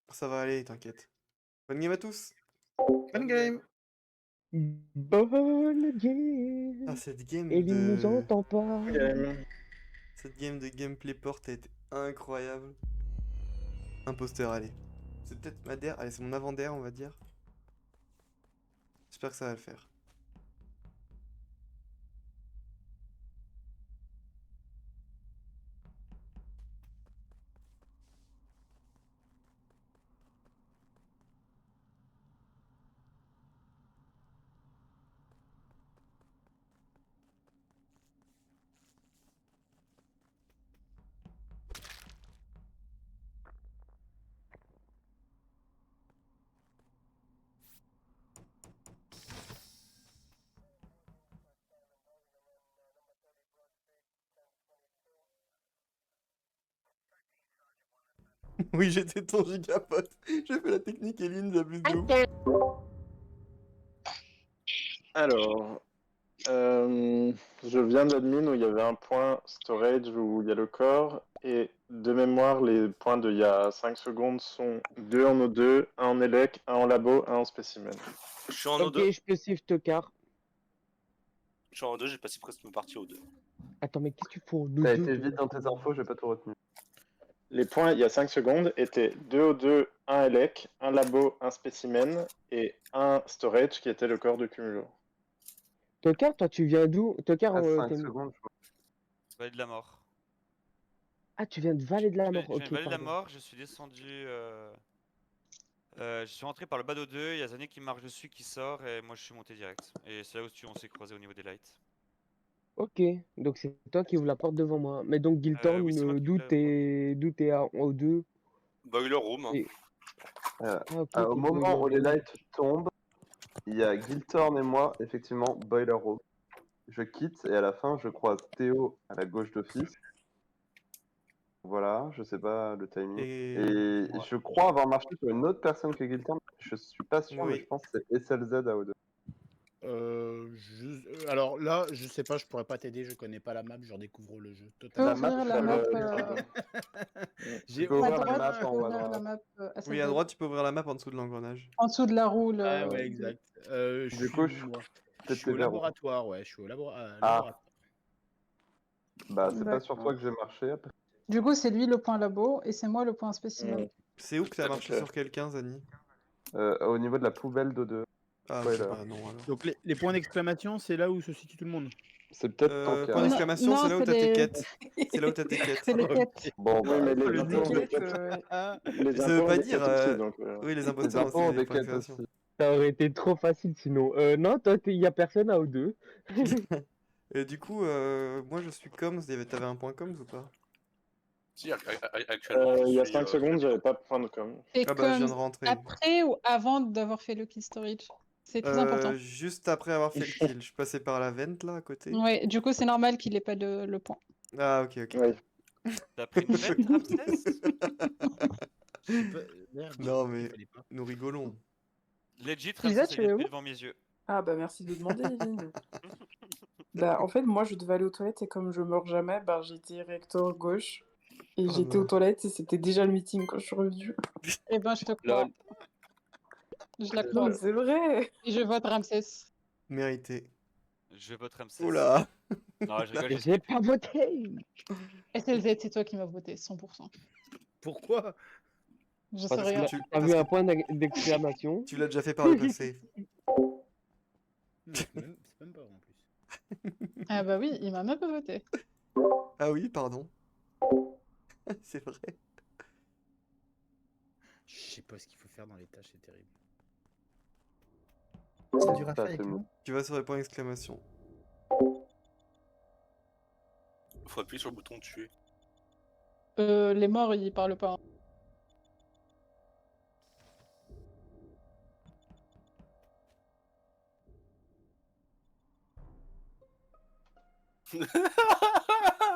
Ça va aller, t'inquiète. Bonne game à tous. Bonne game. Bonne Ah, game. cette game Eline nous de... entend pas. Game. Cette game de gameplay porte a été incroyable. Imposteur, allez. C'est peut-être ma DR. Allez, c'est mon avant-DR, on va dire. J'espère que ça va le faire. Oui, j'étais ton gigapote. J'ai fait la technique Eline, j'abuse de ouf. Alors, je viens d'admin où il y avait un point storage où il y a le corps. Et de mémoire, les points d'il y a 5 secondes sont 2 en O2, 1 en élec, 1 en labo, 1 en spécimen. Je suis en Ok, O2. je peux suivre Tocard. Je suis en O2, j'ai passé presque ma partie O2. Attends, mais qu'est-ce que tu fais nous T'as deux, été toi vite dans tes infos, j'ai pas tout retenu. Les points il y a 5 secondes étaient 2 O2, 1 élec, 1 labo, 1 spécimen et 1 storage qui était le corps de cumulo. Tocard, toi, tu viens d'où? Tocard, À 5 t'es- secondes, je vois. Vallée de la mort. Ah, tu viens de Vallée de la Mort. Je viens Ok, de Vallée de la pardon. mort, je suis descendu. Je suis rentré par le bas d'O2, il y a Zané qui marche dessus, qui sort, et moi je suis monté direct. Et c'est là où on s'est croisé au niveau des lights. Ok, donc c'est toi qui ouvre la porte devant moi. Mais donc, Giltorn, Oui, c'est moi qui d'où ouvre la t'es en O2 Boiler room. et... Ah, ok, Au t'es moment boiler où les room. lights tombent, il y a Giltorn et moi, effectivement, Boiler Room. Je quitte et à la fin, je croise Théo à la gauche d'office. Voilà, je sais pas le timing. Et... Et je crois avoir marché sur une autre personne que Giltorn. Je suis pas sûr, mais Oui. je pense que c'est SLZ à O2. Alors là, je sais pas, je pourrais pas t'aider, je connais pas la map, je redécouvre le jeu Peux totalement. ouvrir la ça map, J'ai Tu peux à ouvrir la droite, map tu peux en haut à ouvrir la droite. map Oui, à droite, tu peux ouvrir la map en dessous de l'engrenage. en dessous de la roue. Ah ouais, exact. Je Du suis coup, où, je- moi Je peut-être suis au les verrous. laboratoire, ouais, je suis au laboratoire. Bah, c'est pas D'accord. sur toi que j'ai marché. Après. Du coup, c'est lui le point labo et c'est moi le point spécimen. C'est où que t'as marché Ok. sur quelqu'un, Zani? Au niveau de la poubelle d'O2. Ah, Spoiler. ok, bah non, alors. Donc les points d'exclamation, c'est là où se situe tout le monde. C'est peut-être ton cas. Point d'exclamation, Non, c'est là où c'est t'as tes les- quêtes. C'est là où t'as tes quêtes. C'est les Ok. quêtes. Bon, Oui, mais les le impôts ont des quêtes, quêtes. Les Ça veut impôts ont pas des dire, quêtes aussi, donc... Oui, les les imposteurs impôts aussi, ont les des points quêtes d'exclamation. aussi. Ça aurait été trop facile sinon. Non, toi, il y a personne à O2. Et du coup, moi je suis coms, t'avais un point coms ou pas? Si, actuellement, il y a je 5 suis, secondes, j'avais pas de point de com. Et Ah bah je viens de comme rentrer. après ou avant d'avoir fait le kill storage. C'est très important. Juste après avoir fait le kill, je suis passé par la vente là à côté. Ouais, du coup, c'est normal qu'il ait pas le point. Ah ok ok. Oui. T'as pris une vente, Ramsès? Je sais pas, merde, Non il mais fallait pas. nous rigolons. Legit, Lisa, Ramsès, tu elle es est où? devant mes yeux. Ah bah merci de demander, Eline. Bah en fait moi je devais aller aux toilettes et comme je meurs jamais, bah j'ai directeur gauche et Oh j'étais non. aux toilettes et c'était déjà le meeting quand je suis revenue. Eh ben, je te crois. Lol. Je la Non crois. mais c'est vrai. Et je vote Ramsès. Mérité. Je vote Ramsès. Oula. Non, je rigole, J'ai pas voté. SLZ, c'est toi qui m'as voté, 100%. Pourquoi? Je sais Parce que rien. tu, T'as parce vu un que point d'exclamation? tu l'as déjà fait par le passé. Non, c'est même pas en plus. Ah bah oui, il m'a même pas voté. Ah oui, pardon. C'est vrai. Je sais pas ce qu'il faut faire dans les tâches, c'est terrible. C'est dur à Ça, faire avec c'est nous. Tu vas sur les points d'exclamation. faut appuyer sur le bouton tuer. Les morts, ils parlent pas. Hein.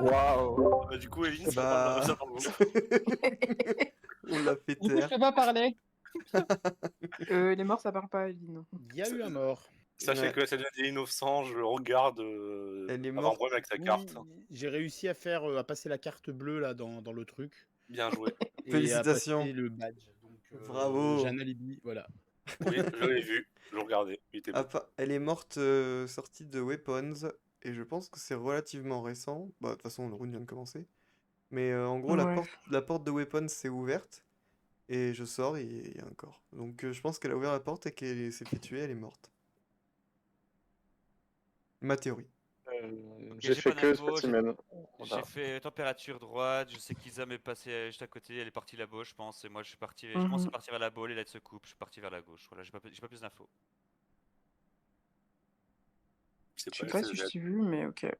Waouh. Bah, du coup, Eline, Bah... ça parle beaucoup. On l'a fait Du coup, je taire. peux pas parler. Les morts ça parle pas, Eline. Il y a eu un mort. Sachez Ouais. que ça devient innocent, je regarde Elle est avoir un morte. problème avec sa Oui, carte. j'ai réussi à faire à passer la carte bleue là dans le truc Bien joué. et à Félicitations. passer le badge. Donc Bravo. J'ai un alibi, voilà. Oui, je l'ai vu, je le regardais, il était beau. Elle est morte sortie de Weapons, et je pense que c'est relativement récent. Bah, de toute façon, le round vient de commencer. Mais en gros, Ouais. la porte de Weapons s'est ouverte, et je sors, et il y a un corps. Donc je pense qu'elle a ouvert la porte et qu'elle s'est fait tuer, elle est morte. Ma théorie. Ok, J'ai j'ai fait pas que d'infos, spécimen. j'ai Voilà. fait température droite, je sais qu'Isa m'est passée juste à côté, elle est partie là-bas, je pense, et moi je suis parti, je commence à Mhm. partir vers la boule, et là elle se coupe, je suis parti vers la gauche. Voilà, j'ai pas plus d'infos. C'est Je pas sais pas si je SSZ. t'ai vu, mais ok. Donc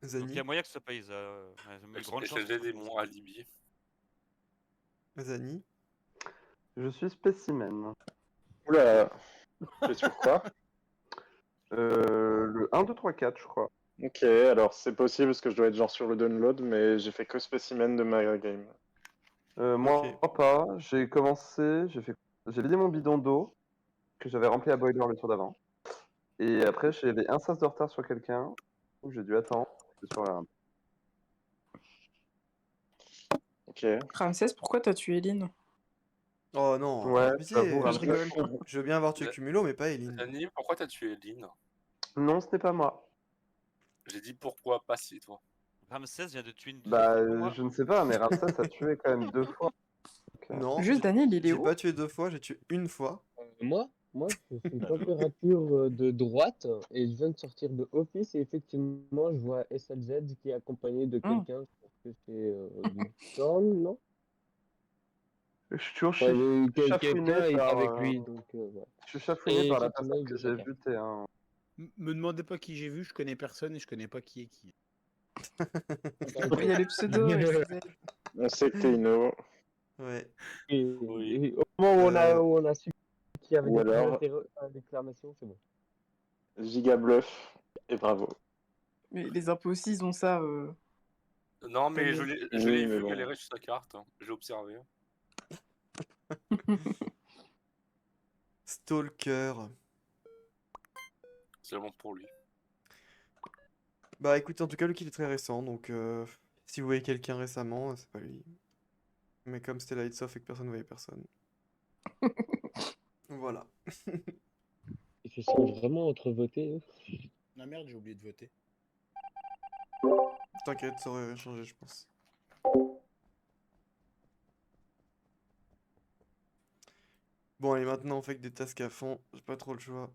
il y Zani. a moyen que ce soit pas Isa, il y a grande chance que ce SSZ soit est pas Isa. mon alibi. Zani. Je suis spécimen. Oula, t'es sur quoi? Le 1, 2, 3, 4, je crois. Ok, alors c'est possible parce que je dois être genre sur le download, mais j'ai fait que spécimen de ma game. Moi, pas. J'ai commencé, j'ai vidé mon bidon d'eau que j'avais rempli à boiler le tour d'avant. Et après, j'avais un sas de retard sur quelqu'un. Donc j'ai dû attendre. Sur la... Ok. Ramsès, pourquoi t'as tué Eline? Oh non, Ouais, pitié. j'avoue, Je rigole. Je veux bien avoir tué Za- Cumulo, mais pas Eileen. Zani, pourquoi t'as tué Lynn? Non, ce n'est pas moi. J'ai dit pourquoi pas si toi. Ramsès vient de tuer une deuxième Bah, fois pour moi. je ne sais pas, mais Ramsès a tué quand même 2 fois. Donc, Non, Juste, Daniel, il est j'ai où? pas tué 2 fois, j'ai tué une fois. Moi, je fais température de droite et je viens de sortir de office et effectivement, je vois SLZ qui est accompagné de Hmm. quelqu'un. Je pense que c'est Giltorn, non? je suis toujours Enfin, chafouiné quelqu'un est par, avec lui, donc ouais. je suis chafouiné Et par la effectivement, personne il que faisait j'ai sa vue, t'es un... Me demandez pas qui j'ai vu, je connais personne et je connais pas qui est qui. Il y a le pseudo SZ. On sait que t'es Ino. Ouais. Oui. Et au moment où Euh, on a su qu'il y avait Ou des alors déclamations, c'est bon. Giga Bluff et bravo. Mais les impôts aussi, ils ont ça. Non, mais je Daniel. l'ai Oui, mais vu bon. galérer sur sa carte. Hein. J'ai observé. Stalker. C'est vraiment pour lui. Bah écoutez, en tout cas, le kill est très récent, donc si vous voyez quelqu'un récemment, c'est pas lui. Mais comme c'était lights off et que personne ne voyait personne. Voilà. Ils se sont vraiment entre-votés, eux. Ah merde, j'ai oublié de voter. T'inquiète, ça aurait changé, je pense. Bon, allez, maintenant on fait que des tasks à fond, j'ai pas trop le choix.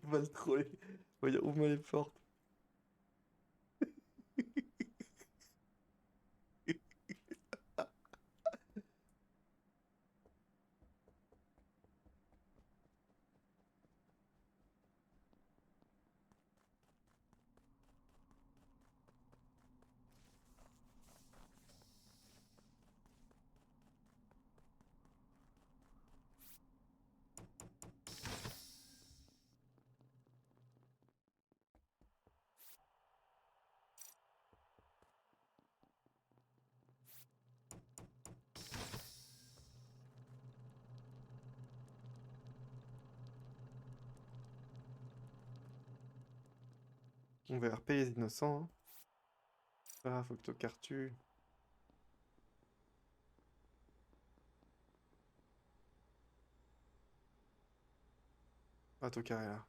On va le troller. On va dire, ouvre-moi les portes. On va RP les innocents. Hein. Ah, faut que Tokar tue. Ah, Tokar est là.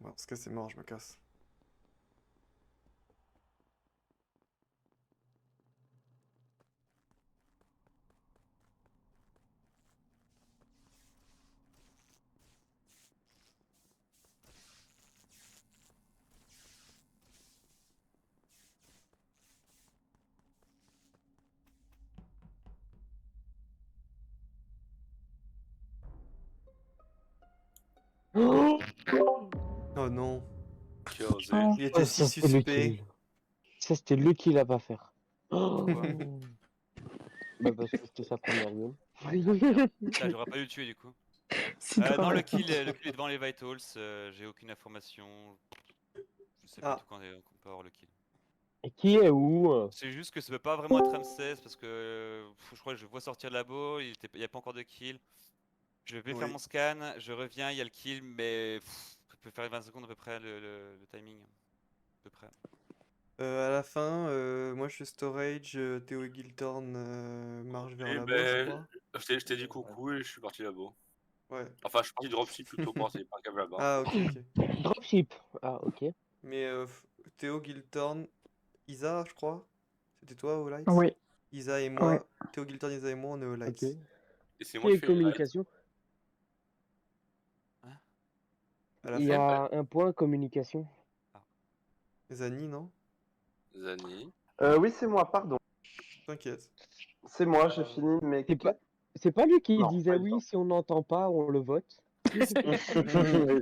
Bon, ce cas c'est mort, je me casse. Oh non. Qui a osé. Oh. Il était si Ça, c'était le suspect. kill. Ça, c'était le kill à pas faire. Pourquoi Bah, parce que c'était sa première game. Là, j'aurais pas dû le tuer du coup. C'est Non, dramatique. le kill est devant les vitals, j'ai aucune information. Je sais pas Ah. du tout quand on peut avoir le kill. Et qui est où? C'est juste que ça peut pas vraiment être Ramsès parce que je crois que je vois sortir de labo, il y a pas encore de kill. Je vais faire Oui. mon scan, je reviens, il y a le kill, mais ça peut faire 20 secondes à peu près le timing. peu près. À la fin, moi je suis storage, Théo et Giltorn marchent vers Et la bas, je crois. je t'ai dit coucou et je suis parti là-bas. Ouais. Enfin, je suis parti dropship plutôt pour essayer par câble là-bas. Ah, ok. Dropship. Ah, ok. Mais Théo, Giltorn, Isa, je crois. C'était toi au Lights? Oui. Isa et Ouais. moi. Théo, Giltorn, Isa et moi, on est au Lights. Ok. Et c'est moi Et qui fais les lights. communication. À la Il y fin, a un point communication. Zani, non? Zani. Oui, c'est moi, pardon. T'inquiète. C'est moi, j'ai fini, mais... C'est pas lui qui Non, disait pas du oui, tout. si on n'entend pas, on le vote. Oui,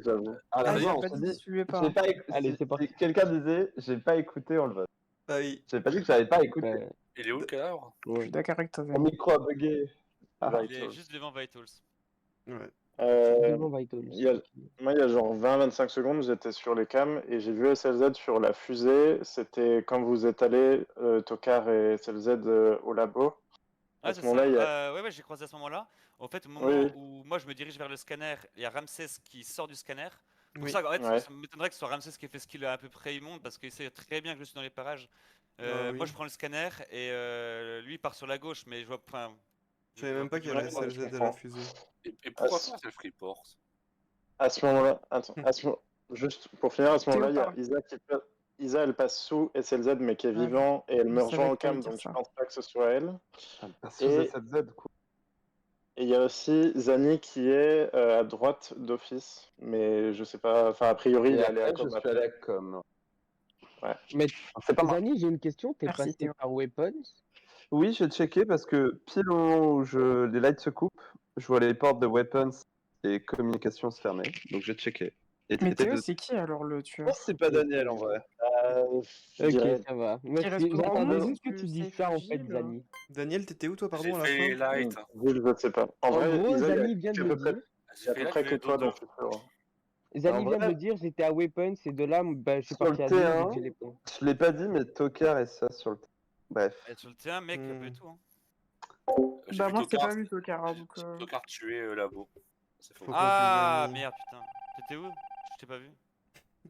j'avoue. Alors, Ah, non, j'ai pas dit suivez pas. j'ai pas Allez, c'est parti. Quelqu'un disait, j'ai pas écouté, on le vote. Ah oui. J'ai pas dit que j'avais pas écouté. Il est où le cadavre? Je suis d'accord avec toi, Mon Zani. micro a bugué. Ah. Il est juste devant Vitals. Ouais. Devant Vitals. Moi, il y a genre 20-25 secondes, j'étais sur les cams et j'ai vu SLZ sur la fusée. C'était quand vous êtes allés, Tokar et SLZ, au labo. Ah, À c'est ce moment-là, il y a... ça. Ouais, j'ai croisé à ce moment-là. En fait, au moment Oui. où moi je me dirige vers le scanner, il y a Ramsès qui sort du scanner. Pour Oui. ça, en fait, Ouais. ça m'étonnerait que ce soit Ramsès qui ait fait ce qu'il a à peu près immonde parce qu'il sait très bien que je suis dans les parages. Ah oui. Moi, je prends le scanner et lui il part sur la gauche, mais je vois. Enfin, Je savais même pas qu'il y avait Ouais, SLZ à la comprends. fusée. Et pourquoi faire ce freeport? À ce moment-là, attends, juste pour finir, à ce moment-là, il y a parle. Isa Isa, elle passe sous SLZ, mais qui est Ouais, vivant, et elle je me savais rejoint en que t'allais cam, dire donc je ça. pense pas que ce soit elle. Sous Et SLZ, quoi. et il y a aussi Zani qui est à droite d'office, mais je sais pas, enfin, a priori, il Et est allé à après, je com suis après. allé à com. Ouais. Mais C'est pas mal. Zani, j'ai une question. T'es Merci, passé Théo. par Weapons? Oui, j'ai checké parce que pile au moment où les lights se coupent, je vois les portes de weapons et communication se fermer. Donc j'ai checké. Et Mais t'étais Théo, de... c'est qui alors le Je tueur? pense que c'est pas Daniel en vrai. Je Ok, dirais... ça va. Qui Merci. reste au J'attendais monde, juste que tu dises ça en fait, Zani. Daniel, t'étais où toi, pardon, J'ai à la fait les fin? lights. Je ne sais pas. En En vrai, gros, Isa, il y a Zani vient de à le peu près, dire. il y a à peu près que toi dont je suis sûr. Zani En vient de vrai- le dire, j'étais à Weapons et de là, bah, je suis Sur le parti à 2 vu que j'ai T1, les points. je l'ai pas dit, mais Tokar et ça sur le T1. Bref. sur le terrain, mec, un peu tout. Hein. J'ai Bah, vu moi, je t'ai Tokar, pas vu, Tokara, donc. Tokar tuer labo. C'est faux. Faut Ah conclure, Zani. merde, putain. T'étais où? Je t'ai pas vu.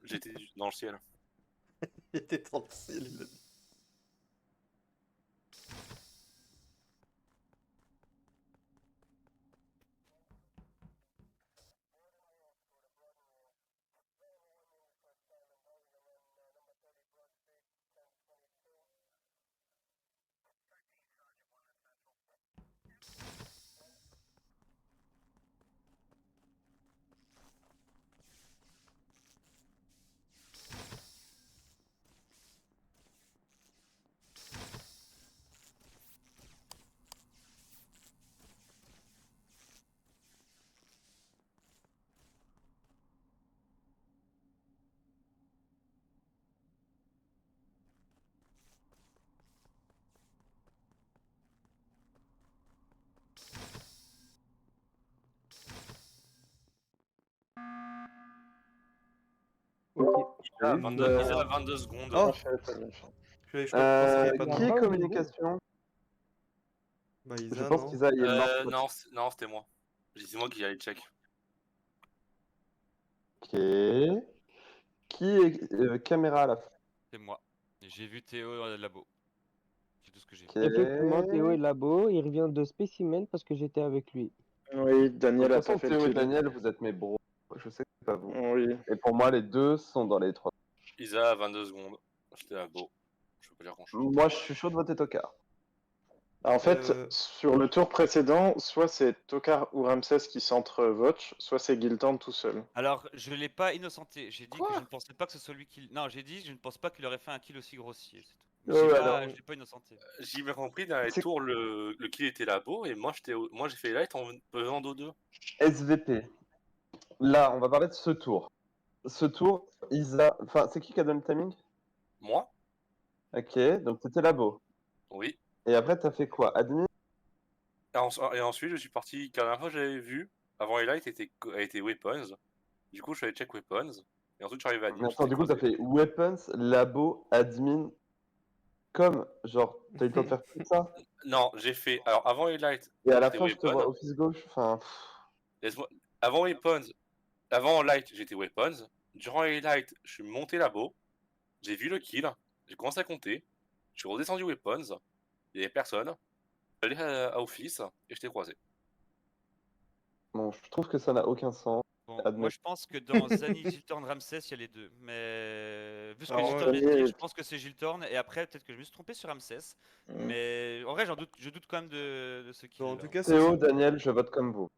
J'étais dans le ciel. Il était tranquille, il a dit. Ok. Isa, Oui, 22, Isa, 22 secondes. Oh! Je crois que pensais qu'il y avait pas de qui nom. est communication? Bah Je Isa, pense non? qu'Isa il est mort. Non, c'était moi. C'est moi qui allais check. Ok. Qui est caméra à la fin? C'est moi. Et j'ai vu Théo dans le labo. C'est tout ce que j'ai vu. Ok. Effectivement, Théo est labo. Il revient de spécimen parce que j'étais avec lui. Oui, De Daniel toute a façon, pas fait le Théo et kill. Daniel, vous êtes mes bros. Je sais que c'est pas vous. Oui. Et pour moi, les deux sont dans les trois. Isa, 22 secondes. J'étais labo. Je peux pas dire grand chose. Moi, je suis chaud de voter Tokar. En fait, sur le tour précédent, soit c'est Tokar ou Ramsès qui centre-vote, soit c'est Giltan tout seul. Alors, je l'ai pas innocenté. J'ai dit que je ne pensais pas que ce soit lui qui. Non, j'ai dit je ne pense pas qu'il aurait fait un kill aussi grossier. C'est tout. Mais Ouais, je l'ai pas innocenté. J'ai bien compris, dans les C'est- tours, le kill était labo, et moi j'ai fait les lights en pesant d'O2. SVP. Là, on va parler de ce tour. Ce tour, Isa. Enfin, c'est qui a donné le timing? Moi? Ok, donc t'étais labo. Oui. Et après, t'as fait quoi? Admin? Et ensuite, je suis parti, car la dernière fois que j'avais vu, avant les lights, était Weapons. Du coup, je suis allé check Weapons. Et ensuite, je suis arrivé à admin. Attends, du coup, t'as fait Weapons, labo, admin. Comme, genre, t'as eu le temps de faire tout ça? Non, j'ai fait. Alors, avant les lights, Et à la j'étais fin, je te vois Weapons. office gauche. Enfin. Laisse-moi. Avant Weapons, avant light, j'étais Weapons. Durant les lights, je suis monté labo. j'ai vu le kill, j'ai commencé à compter, je suis redescendu Weapons, il y avait personne, j'allais à Office et je t'ai croisé. Bon, je trouve que ça n'a aucun sens. Bon, Admettons. moi je pense que dans Zanny, Giltorn, Ramsès, il y a les deux. Mais vu ce que Alors, Giltorn moi, vient de dire, Zanny je pense que c'est Giltorn. Et après, peut-être que je me suis trompé sur Ramsès. Mm. Mais en vrai, je doute quand même de ce kill. Bon, en là. tout cas, Théo, Daniel, je vote comme vous.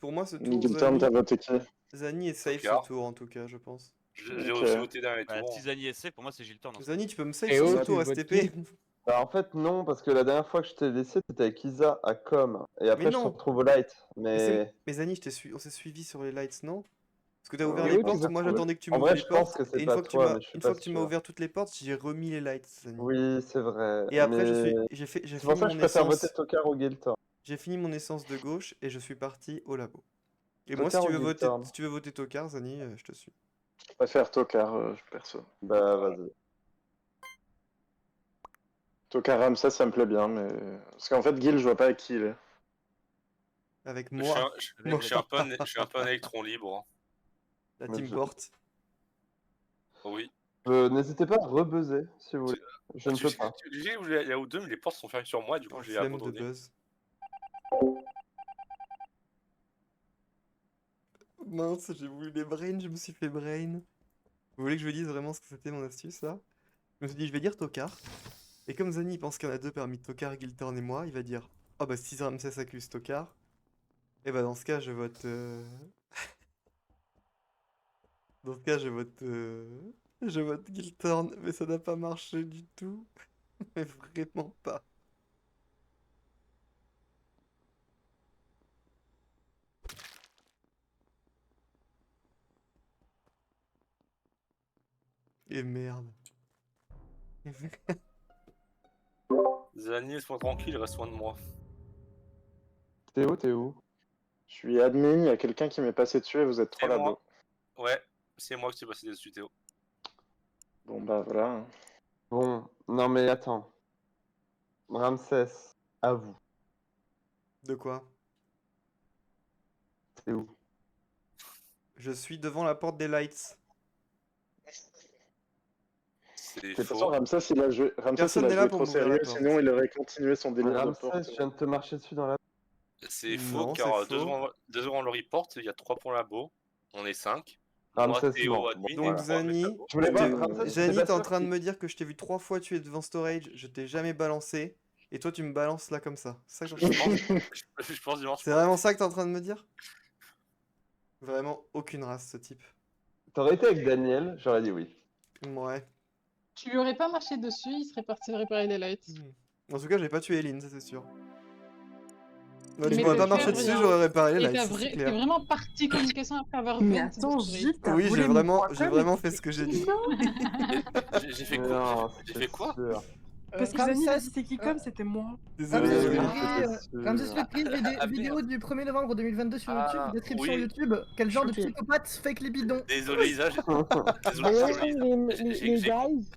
pour moi, ce tour, Giltorn, t'as voté qui? Zanny est safe Tokar. ce tour, en tout cas, je pense. J'ai Ok. aussi voté dans les Bah, tours. si Zanny est safe, pour moi c'est Giltorn. Zanny, tu peux me safe Et sur ce oh, tour tu votes STP. Bah, en fait, non, parce que la dernière fois que je t'ai laissé, c'était avec Isa à Com. Et après, je te non. retrouve au light. Mais Mais. Zanny, on s'est suivi sur les lights, non? Parce que t'as ouvert Oui, les tu portes, veux moi trouver. j'attendais que tu En m'ouvres vrai, les je pense portes, que c'est et une pas fois que tu toi, m'as mais je suis une pas fois que tu m'as sûr. ouvert toutes les portes, j'ai remis les lights, Zanny. Oui, c'est vrai. Et après, mais... j'ai C'est fini pour ça que je mon préfère voter essence. Tokar ou Giltorn. J'ai fini mon essence de gauche et je suis parti au labo. Et moi, si Tokar tu ou veux voter, Giltorn? si tu veux voter Tokar, Zanny, je te suis. Je préfère Tokar, perso. Bah, vas-y. Tokar Ramsès, ça me plaît bien, mais. Parce qu'en fait, Gil, je vois pas avec qui il est. Avec Je suis moi, un- je- je suis un peu un électron libre. Hein. la Mais team je- porte. Oui. N'hésitez pas à rebuzzer si vous voulez. Je ne Tu peux sais- pas. tu sais où il y a ou deux, mais les portes sont fermées sur moi, du coup j'ai Flemme de abandonné. buzz. Mince, j'ai voulu les brains, je me suis fait brain. Vous voulez que je vous dise vraiment ce que c'était mon astuce là? Je me suis dit, je vais dire Tokar. Et comme Zanny pense qu'il y en a deux parmi Tokar, Giltorn et moi, il va dire oh bah si Ramsès accuse Tokar, et bah dans ce cas je vote. Dans ce cas je vote. Je vote Giltorn, mais ça n'a pas marché du tout. Mais vraiment pas. Et merde. Zanny, laisse-moi tranquille, reste loin de moi. Théo, t'es où? Je suis admin, il y a quelqu'un qui m'est passé dessus et vous êtes trois C'est moi. là-bas. Ouais, c'est moi qui t'ai passé dessus, Théo. Bon, bah voilà. Bon, non mais attends. Ramsès, à vous. De quoi? C'est où? Je suis devant la porte des lights. C'est De toute faux. façon, Ramsès, il a joué, Personne n'est là pour trop m'ouvrir la sérieux, porte. sinon il aurait continué son délire de Ramsès, porte. je viens de te marcher dessus dans la... C'est faux Non, car c'est faux. deux secondes le report, il y a 3 points labo, on est 5. Ramsès, Moi, Théo, non. admin, Bon, Donc voilà. Zanny, Je voulais je voir, t'ai- Ramsès, Zanny, j'étais t'es pas en sûr train de qu'il- me dire que je t'ai vu 3 fois tuer devant storage, je t'ai jamais balancé, et toi tu me balances là comme ça. C'est ça que t'es en train de me dire. Je pense dimanche. C'est vraiment ça que t'es en train de me dire? Vraiment aucune race ce type. T'aurais été avec Daniel, j'aurais dit oui. Ouais. Tu lui aurais pas marché dessus, il serait parti réparer les lights. En tout cas, j'ai pas tué Eline, ça c'est sûr. Bah, tu Mais m'aurais t'as pas marché fait dessus, rien. j'aurais réparé les Et lights, ça, c'est t'es clair. vraiment parti communication après avoir Mais vent attends, de Gilles, t'as Oui, volé j'ai mon vraiment, point j'ai com. vraiment fait ce que j'ai dit. J'ai fait Mais quoi? non, J'ai c'était fait quoi? sûr. Parce que Zanny, il a Ramsès, dit c'est qui comme, c'était moi. Désolé. Ramsès Oui, Lepri, c'était sûr. Ramsès Lepri, Ah, vidéo du 1er novembre 2022 sur Ah, YouTube, description oui. YouTube. Quel genre de Choqué. psychopathe fake les bidons? Désolé Isa, D'ailleurs, désolé Isa. les J'ai- guys,